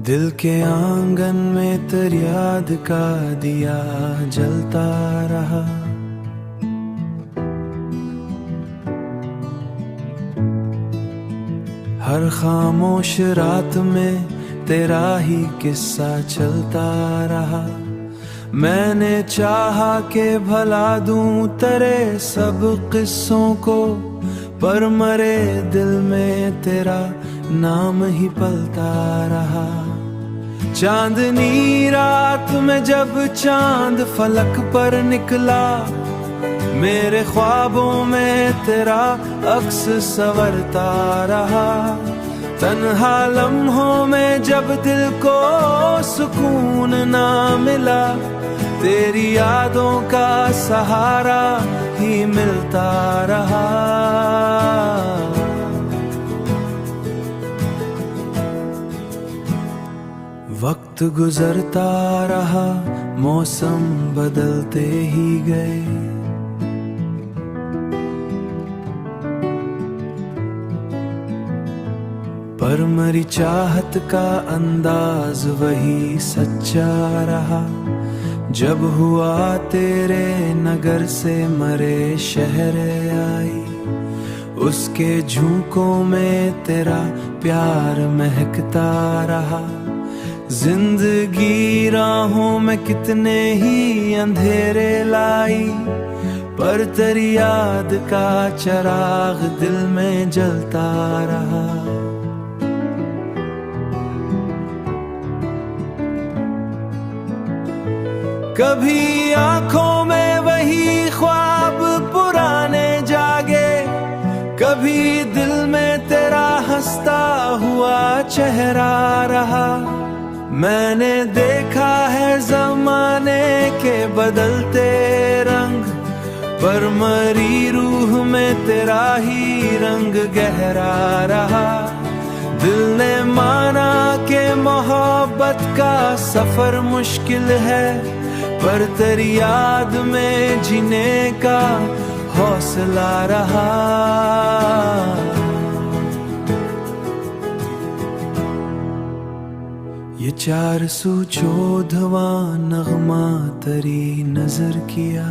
दिल के आंगन में तेरी याद का दिया जलता रहा। हर खामोश रात में तेरा ही किस्सा चलता रहा। मैंने चाहा के भला दूं तेरे सब किस्सों को, पर मरे दिल में तेरा नाम ही पलता रहा। चांदनी रात में जब चांद फलक पर निकला, मेरे ख्वाबों में तेरा अक्स संवरता रहा। तन्हा लम्हों में जब दिल को सुकून ना मिला, तेरी यादों का सहारा ही मिलता रहा। वक्त गुजरता रहा, मौसम बदलते ही गए। पर मरी चाहत का अंदाज वही सच्चा रहा। जब हुआ तेरे नगर से मरे शहर आई, उसके झोंकों में तेरा प्यार महकता रहा। जिंदगी राहों में कितने ही अंधेरे लाई, पर तेरी याद का चिराग दिल में जलता रहा। कभी आंखों में वही ख्वाब पुराने जागे, कभी दिल में तेरा हंसता हुआ चेहरा रहा। मैंने देखा है जमाने के बदलते रंग, पर मरी रूह में तेरा ही रंग गहरा रहा। दिल ने माना कि मोहब्बत का सफर मुश्किल है, पर तेरी याद में जीने का हौसला रहा। ये 400 चौधवा नगमा तेरी नजर किया,